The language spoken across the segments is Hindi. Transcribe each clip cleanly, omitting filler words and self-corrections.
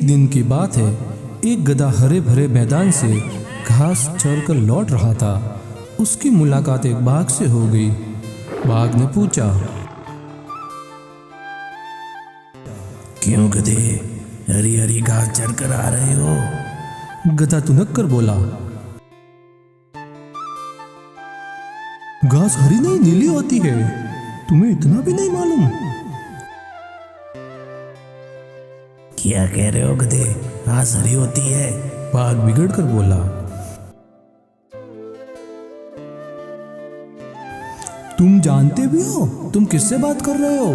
एक दिन की बात है। एक गधा हरे भरे मैदान से घास चरकर लौट रहा था। उसकी मुलाकात एक बाघ से हो गई। बाघ ने पूछा, क्यों गधे, हरी हरी घास चरकर आ रहे हो? गधा तुनक कर बोला, घास हरी नहीं नीली होती है, तुम्हें इतना भी नहीं मालूम? क्या कह रहे हो गधे, घास हरी होती है? बाघ बिगड़ कर बोला, तुम जानते भी हो तुम किससे बात कर रहे हो?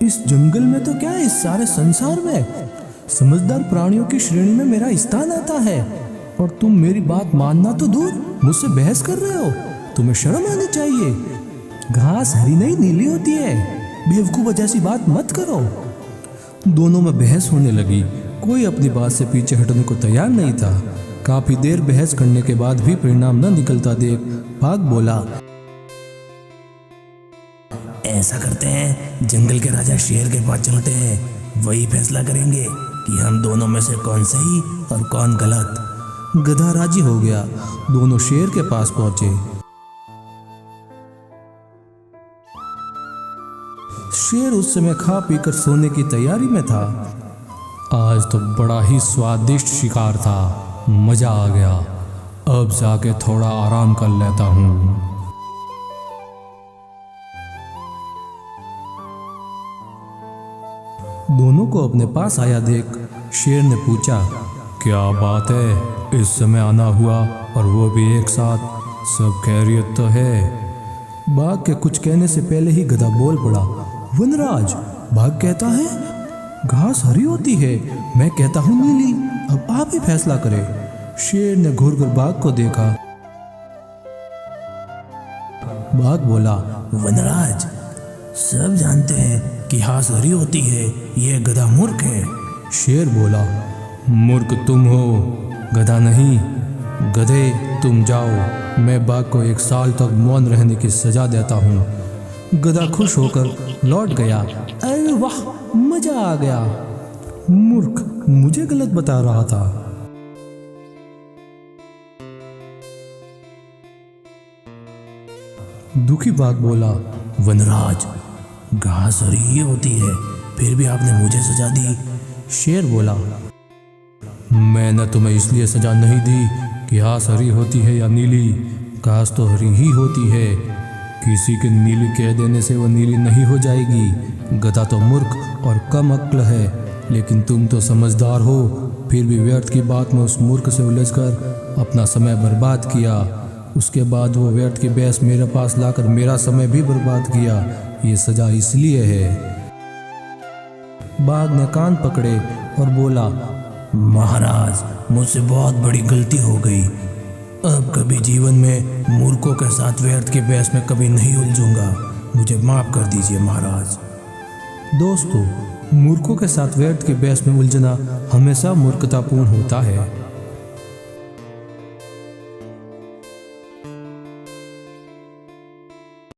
इस जंगल में तो क्या, इस सारे संसार में समझदार प्राणियों की श्रेणी में मेरा स्थान आता है, और तुम मेरी बात मानना तो दूर मुझसे बहस कर रहे हो। तुम्हें शर्म आनी चाहिए। घास हरी नहीं नीली होती है, बेवकूफ जैसी बात मत करो। दोनों में बहस होने लगी। कोई अपनी बात से पीछे हटने को तैयार नहीं था। काफी देर बहस करने के बाद भी परिणाम न निकलता देख बाघ बोला, ऐसा करते हैं, जंगल के राजा शेर के पास चलते हैं, वही फैसला करेंगे कि हम दोनों में से कौन सही और कौन गलत। गधा राजी हो गया। दोनों शेर के पास पहुंचे। शेर उस समय खा पीकर सोने की तैयारी में था। आज तो बड़ा ही स्वादिष्ट शिकार था, मजा आ गया। अब जाके थोड़ा आराम कर लेता हूँ। दोनों को अपने पास आया देख शेर ने पूछा, क्या बात है, इस समय आना हुआ और वो भी एक साथ? सब खैरियत तो है? बाघ के कुछ कहने से पहले ही गधा बोल पड़ा, वनराज, बाघ कहता है घास हरी होती है, मैं कहता हूँ नीली, अब आप ही फैसला करें। शेर ने घूर कर बाघ को देखा। बाघ बोला, वनराज, सब जानते हैं कि घास हरी होती है, ये गधा मूर्ख है। शेर बोला, मूर्ख तुम हो, गधा नहीं। गधे तुम जाओ, मैं बाघ को 1 साल तक मौन रहने की सजा देता हूँ। गधा खुश होकर लौट गया। अरे वाह, मजा आ गया। मूर्ख, मुझे गलत बता रहा था। दुखी बाघ बोला, वनराज, घास हरी ही होती है, फिर भी आपने मुझे सजा दी। शेर बोला, मैंने तुम्हें इसलिए सजा नहीं दी कि घास हरी होती है या नीली। घास तो हरी ही होती है। किसी के नीली कह देने से वो नीली नहीं हो जाएगी। गधा तो मूर्ख और कम अक्ल है, लेकिन तुम तो समझदार हो, फिर भी व्यर्थ की बात में उस मूर्ख से उलझकर अपना समय बर्बाद किया। उसके बाद वो व्यर्थ की बहस मेरे पास लाकर मेरा समय भी बर्बाद किया। ये सजा इसलिए है। बाघ ने कान पकड़े और बोला, महाराज, मुझसे बहुत बड़ी गलती हो गई। अब कभी जीवन में मूर्खों के साथ व्यर्थ की बहस में कभी नहीं उलझूंगा। मुझे माफ कर दीजिए महाराज। दोस्तों, मूर्खों के साथ व्यर्थ की बहस में उलझना हमेशा मूर्खतापूर्ण होता है।